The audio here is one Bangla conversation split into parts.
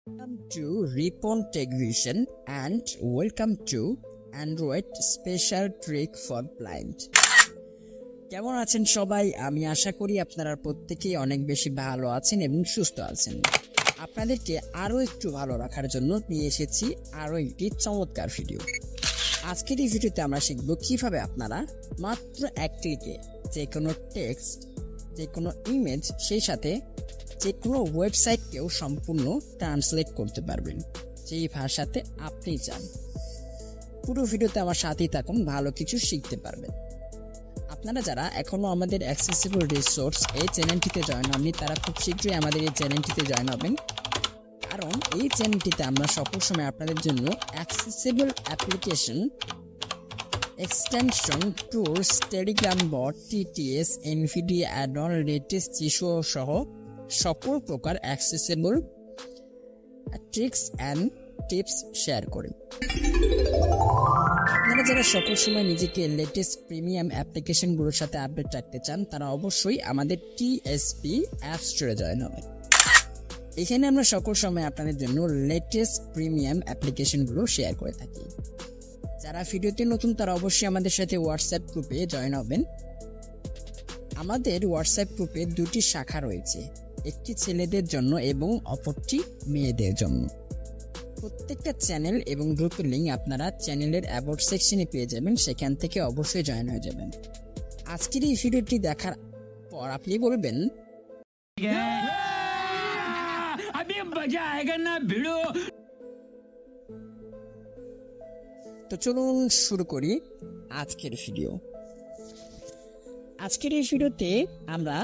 Welcome to Ripon Tech Vision and welcome to Android Special Trick for Blind. কেমন আছেন সবাই? আমি আশা করি আপনারা প্রত্যেকেই অনেক বেশি ভালো আছেন এবং সুস্থ আছেন। আপনাদেরকে আরো একটু ভালো রাখার জন্য নিয়ে এসেছি আরো একটি চমৎকার ভিডিও। আজকের এই ভিডিওতে আমরা শিখব কিভাবে আপনারা মাত্র এক ক্লিকে যে কোনো টেক্সট, যে কোনো ইমেজ, সেই সাথে যে কোনো ওয়েবসাইটকেও সম্পূর্ণ ট্রান্সলেট করতে পারবেন যেই ভাষাতে আপনি চান। পুরো ভিডিওতে আমার সাথেই থাকুন, ভালো কিছু শিখতে পারবেন। আপনারা যারা এখনো আমাদের অ্যাক্সেসিবল রিসোর্স এই চ্যানেলটিতে জয়েন হননি, তারা খুব শীঘ্রই আমাদের এই চ্যানেলটিতে জয়েন হবেন, কারণ এই চ্যানেলটিতে আমরা সকল সময় আপনাদের জন্য accessible application, extension, tools, Telegram bot, TTS, Nvidia add-on, latest issue সহ সকল প্রকার accessible tricks and tips share করি। আপনারা যারা সকল সময় নিজেকে লেটেস্ট প্রিমিয়াম অ্যাপ্লিকেশনগুলোর সাথে আপডেট রাখতে চান, তারা অবশ্যই আমাদের টিএসপি অ্যাপ স্টোরে জয়েন হবেন। এখানে আমরা সকল সময় আপনাদের জন্য লেটেস্ট প্রিমিয়াম অ্যাপ্লিকেশনগুলো শেয়ার করে থাকি। যারা ভিডিওতে নতুন, তারা অবশ্যই আমাদের সাথে হোয়াটসঅ্যাপ গ্রুপে জয়েন হবেন। আমাদের হোয়াটসঅ্যাপ গ্রুপে দুটি শাখা রয়েছে, একটি ছেলেদের জন্য এবং অপরটি মেয়েদের জন্য। প্রত্যেকটা চ্যানেল এবং গ্রুপের লিঙ্ক আপনারা চ্যানেলের অ্যাবাউট সেকশনে পেয়ে যাবেন, সেখান থেকে অবশ্যই জয়েন হয়ে যাবেন। আজকের এই ভিডিওটি দেখার পর আপনি বলবেন, তো চলুন শুরু করি আজকের ভিডিও। আজকের এই ভিডিওতে আমরা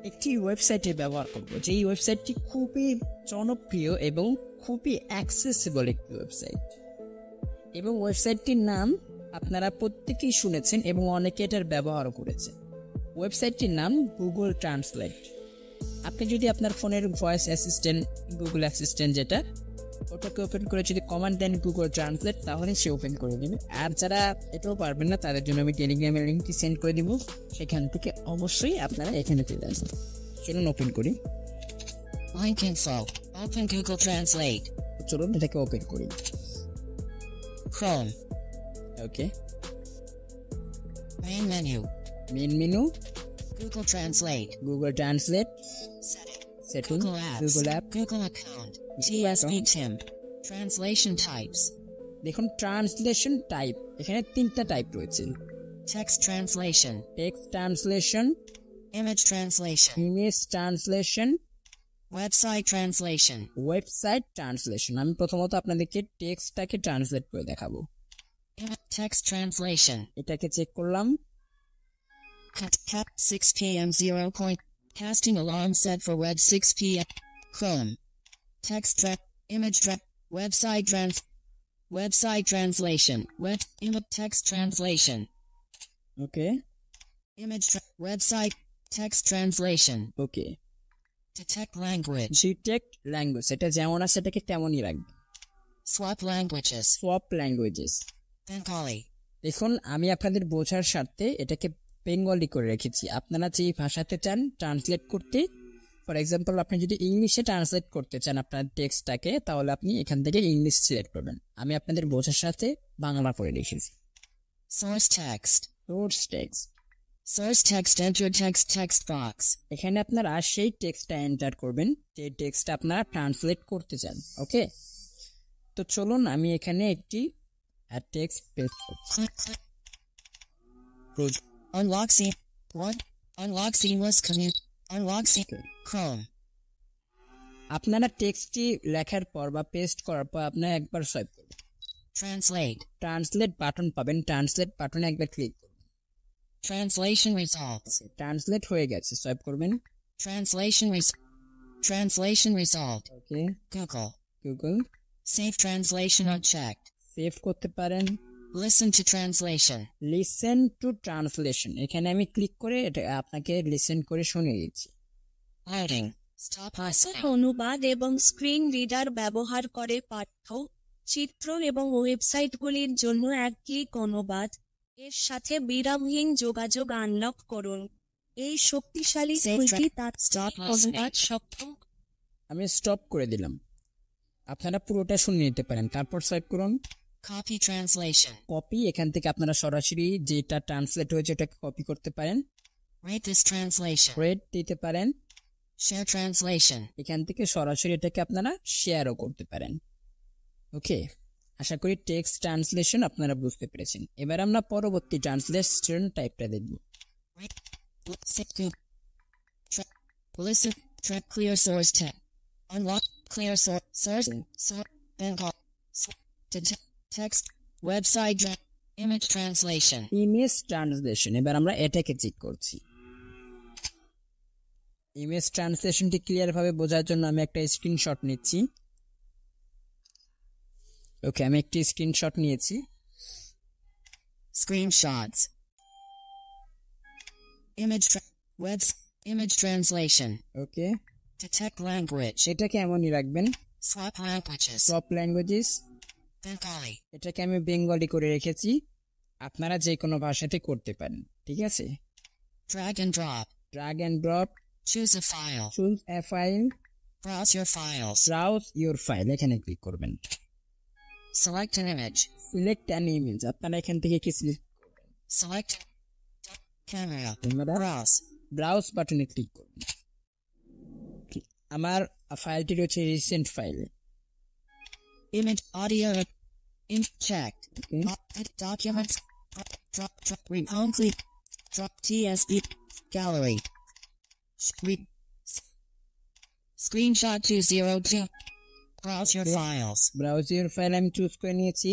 একটি ওয়েবসাইটের ব্যবহার করব, যেই ওয়েবসাইটটি খুবই জনপ্রিয় এবং খুবই অ্যাক্সেসিবল একটি ওয়েবসাইট, এবং ওয়েবসাইটটির নাম আপনারা প্রত্যেকেই শুনেছেন এবং অনেকে এটার ব্যবহারও করেছে। ওয়েবসাইটটির নাম গুগল ট্রান্সলেট। আপনি যদি আপনার ফোনের ভয়েস অ্যাসিস্ট্যান্ট, গুগল অ্যাসিস্ট্যান্ট যেটা, ওটাকে ওপেন করে যদি কমান্ড দেন গুগল ট্রান্সলেট, তাহলে সে ওপেন করে দেবে। আর যারা এটাও পারবেন না, তাদের জন্য আমি টেলিগ্রামের লিঙ্কটি সেন্ড করে দিব, সেখান থেকে অবশ্যই আপনারা এখানে চলে আসবেন। চলুন ওপেন করি। Open Google Translate. চলুন এটাকে ওপেন করি। Chrome. ওকে, Main menu. Main menu, Google Translate. Google translate, Setting. Setting, Google Apps. Google app, Google Account. TSP Temp. Translation types. দেখুন ট্রান্সলেশন টাইপ, এখানে তিনটা টাইপ রয়েছে: Text translation. Text translation, Image translation. Image translation, Website translation. Website translation. আমি প্রথমত আপনাদেরকে টেক্সটটাকে ট্রান্সলেট করে দেখাবো। Text translation. এটাকে চেক করলাম। Cat 6 p.m. 0 point. Casting alarm set for web 6 p.m. Chrome. Text track. Image track. Website translation. Text translation. Okay, Image website. Text translation. Okay. Detect language. Detect language, এটা যেমন আছে এটাকে তেমনই রাখবে। Swap languages. Swap languages. Bengali. দেখুন আমি আপনাদের বোঝার স্বার্থে এটাকে বেঙ্গলি করে রেখেছি। আপনারা যেই ভাষাতে চান ট্রান্সলেট করতে, ফর এক্সাম্পল আপনি যদি ইংলিশে ট্রান্সলেট করতে চান আপনার টেক্সটটাকে, তাহলে আপনি এখান থেকে ইংলিশ সিলেক্ট করবেন। আমি আপনাদের বোঝার সাথে বাংলা করে রেখেছি। Source text. Source text, Source text. Enter text box. এখানে আপনারা সেই টেক্সটটা এন্টার করবেন যে টেক্সটটা আপনারা ট্রান্সলেট করতে চান। ওকে, তো চলুন আমি এখানে একটি টেক্সট পেস্ট করছি। Click. Unlock scene. What? Unlock seamless commute. Unlock scene. Chrome. আপনারা টেক্সটটি লেখার পর বা পেস্ট করার পর আপনারা একবার সোয়াইপ করবেন, Translate. ট্রান্সলেট বাটন পাবেন। ট্রান্সলেট বাটনে একবার ক্লিক করবেন, Translation results. ট্রান্সলেট হয়ে গেছে, সোয়াইপ করবেন। Translation result. ওকে, Google. Google Save translation unchecked. Save করতে পারেন। Listen to translation. Listen to translation, এখানে আমি ক্লিক করে এটা আপনাকে লিসেন করে শুনিয়ে দিচ্ছি। Loading. Stop অনুবাদ এবং স্ক্রিন রিডার ব্যবহার করে পাঠ্য, চিত্র এবং ওয়েবসাইটগুলির জন্য এক ক্লিক অনুবাদ এর সাথে বিরামহীন যোগাযোগ আনলক করুন। এই শক্তিশালী টুলটি Stop অনুবাদ listening. সক্ষম আমি স্টপ করে দিলাম। আপনারা পুরোটা শুনে নিতে পারেন, তারপর সোয়াইপ করুন। Copy translation. কপি, এখান থেকে আপনারা সরাসরি যেটা ট্রান্সলেট হয়েছে ওটাকে কপি করতে পারেন, Rate this translation. রেট দিতে পারেন, Share translation. এখান থেকে সরাসরি এটাকে আপনারা শেয়ারও করতে পারেন। ওকে, আশা করি টেক্সট ট্রান্সলেশন আপনারা বুঝতে পেরেছেন। এবার আমরা পরবর্তী ট্রান্সলেশন টাইপটা দেখব। Sit group. Listen. Track clear source tech. Unlock clear source. Bangkok. Text. Website. Image translation. Image translation, এবার আমরা এটাকে চেক করছি। ইমেজ ট্রান্সলেশনটি ক্লিয়ার ভাবে বোঝার জন্য আমি একটা স্ক্রিনশট নিচ্ছি। ওকে, আমি একটি স্ক্রিনশট নিয়েছি। Screenshots. Image translation. Okay, Detect language. এটাকে এমনই রাখবেন। Swap languages. সব ল্যাঙ্গুয়েজেস, Bengali. এটাকে আমি বেঙ্গলি করে রেখেছি। আপনারা যে কোনো ভাষাতে করতে পারেন, ঠিক আছে। Drag and drop. Drag and drop, Choose a file. Choose a file, Browse your files. Browse your file, এখানে ক্লিক করবেন। Select an image. Select an image, আপনারা এখান থেকে কি সিলেক্ট Select camera. করবেন, Browse. ব্রাউজ বাটনে ক্লিক করবেন। আমার ফাইলটি রয়েছে recent file. Image audio. Checked. Okay. Documents. Drop. Home click. Drop TSB. Gallery. Screenshot 202. Browse your files. Browse your file আমি চুজ করে নিয়েছি।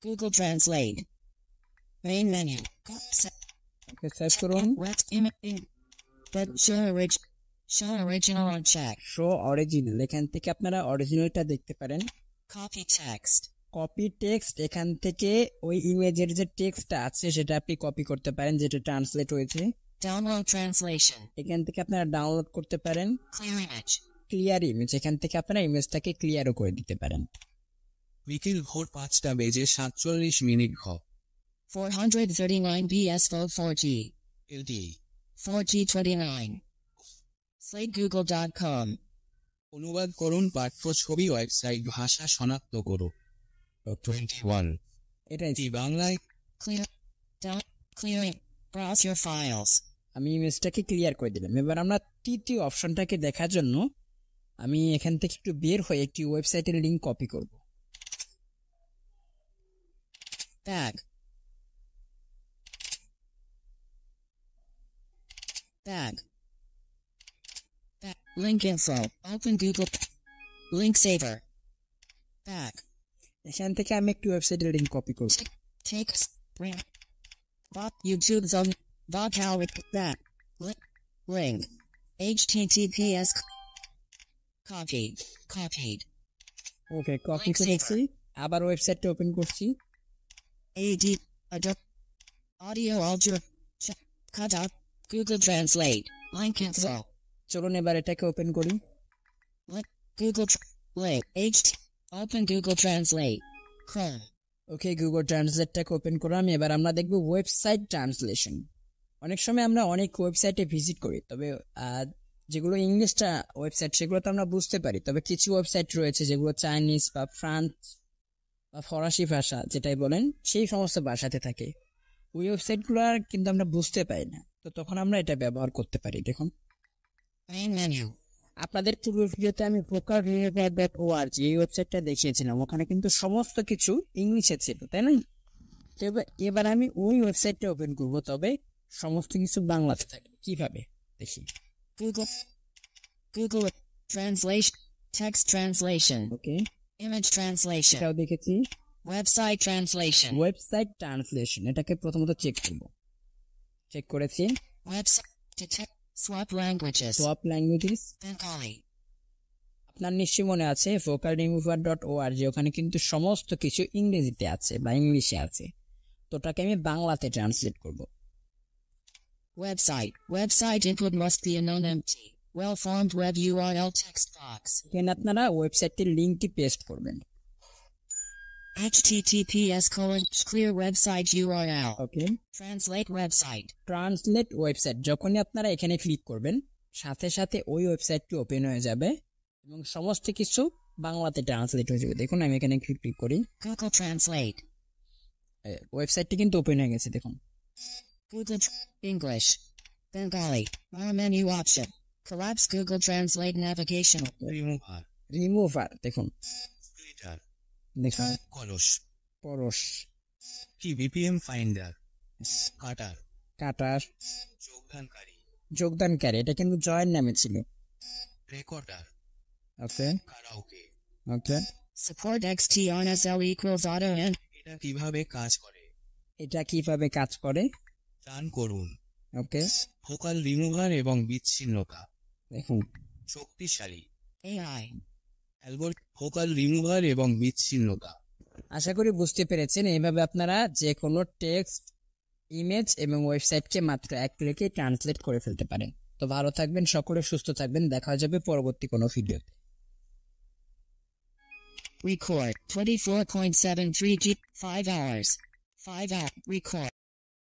Google Translate. Main menu. ওকে, সার্চ করুন। Wet image. But show original on check. Show original, এখান থেকে আপনারা অরিজিনালটা দেখতে পারেন। Copy text. কপি টেক্সট, এখান থেকে ওই ইমেজের যে টেক্সটটা আছে সেটা আপনি কপি করতে পারেন, যেটা ট্রান্সলেট হয়েছে। Download translation. এখান থেকে আপনারা ডাউনলোড করতে পারেন। Clear image. ক্লিয়ার ইমেজ, এখান থেকে আপনারা ইমেজটাকে ক্লিয়ারও করে দিতে পারেন। বিকেল ভোর 5:47 ঘ 439 BS Vogue 4G. LTE 4G 29. SlateGoogle.com. অনুবাদ করুন পাঠ্য ছবি ওয়েবসাইট ভাষা শনাক্ত করো 21 এটাই এটি বাংলায় Clearing. Browse your files. আমি ইমেজটাকে ক্লিয়ার করে দিলাম। এবার আমরা তৃতীয় অপশনটাকে দেখার জন্য আমি এখান থেকে একটু বের হয়ে একটি ওয়েবসাইটের লিংক কপি করব। Back. Link info. Open Google. Link saver. Back. এখান থেকে আমি একটি ওয়েবসাইটের লিংক কপি করব। Takes. Ring. YouTube zone. Vocal. Back. Link. HTTPS. Copied. ওকে, কপি Link করেছি। আবার ওয়েবসাইটটা ওপেন করছি। Audio algebra. Cut out. Google Translate. Link info. চলুন এবার এটাকে ওপেন করি। Link. Open Google Translate. Chrome. ওকে, গুগল ট্রান্সলেটটাকে ওপেন করলাম। এবার আমরা দেখব ওয়েবসাইট ট্রান্সলেশন। অনেক সময় আমরা অনেক ওয়েবসাইটে ভিজিট করি, তবে যেগুলো ইংলিশটা ওয়েবসাইট সেগুলো তো আমরা বুঝতে পারি, তবে কিছু ওয়েবসাইট রয়েছে যেগুলো চাইনিজ বা ফ্রান্স বা ফরাসি ভাষা যেটাই বলেন সেই সমস্ত ভাষাতে থাকে। ওই ওয়েবসাইটগুলো কিন্তু আমরা বুঝতে পারি না, তো তখন আমরা এটা ব্যবহার করতে পারি। দেখুন, Main menu. আপনাদের পূর্ব ভিডিওতে আমি vocabulary.org এই ওয়েবসাইটটা দেখিয়েছিলাম, ওখানে কিন্তু সমস্ত কিছু ইংলিশে ছিল, তাই না? এবার আমি ওই ওয়েবসাইটটা ওপেন করব, তবে সমস্ত কিছু বাংলাতে থাকবে। কিভাবে দেখি। Google Translation. Text translation. Okay, Image translation. এটাও দেখেছি। Website translation. ওয়েবসাইট ট্রান্সলেশন, এটাকে প্রথমত চেক করব। চেক করেছি। Website. Detect. Swap languages. সব ল্যাঙ্গুয়েজেস, Bengali. আপনার নিশ্চয়ই মনে আছে vocalremover.org, ওখানে কিন্তু সমস্ত কিছু ইংরেজিতে আছে বা ইংলিশে আছে, তো ওটাকে আমি বাংলাতে ট্রান্সলেট করব। Website. Website input must be a non-empty, well-formed web URL text box. এখানে আপনারা ওয়েবসাইটের লিঙ্কটি পেস্ট করবেন। https://clear website URL. ওকে, Translate website. ট্রান্সলেট ওয়েবসাইট, যখনই আপনারা এখানে ক্লিক করবেন সাথে সাথে ওই ওয়েবসাইটটি ওপেন হয়ে যাবে এবং সমস্ত কিছু বাংলাতে ট্রান্সলেট হয়ে যাবে। দেখুন আমি এখানে ক্লিক করি, Google Translate. ওয়েবসাইটটি কিন্তু ওপেন হয়ে গেছে। দেখুন Google English. Bengali. More menu option. Collapse Google Translate navigation. Remover, remover, দেখুন টুইটার, দেখুন কলস, পরশ, কি বিপিএম ফাইন্ডার, কাটার, কাটার, যোগদানকারী, এটা কিন্তু জয়ের নামে ছিল। Recorder, okay karaoke. Okay, Support XTRNSL equals auto and এটা কিভাবে কাজ করে? এটা কিভাবে কাজ করে? রান করুন। ওকে, ভোকাল রিমুভার এবং বিচ্ছিন্নতা, দেখুন শক্তিশালী AI. অ্যালবর্ট ভোকাল রিমুভার এবং বিচ্ছিন্নতা। আশা করি বুঝতে পেরেছেন। এইভাবে আপনারা যে কোনো টেক্সট, ইমেজ এবং ওয়েবসাইটকে মাত্র এক ক্লিকে ট্রান্সলেট করে ফেলতে পারেন। তো ভালো থাকবেন, সকলে সুস্থ থাকবেন, দেখা যাবে পরবর্তী কোনো ভিডিওতে। Record 24.73 G. 5 hours. 5 hour. Record.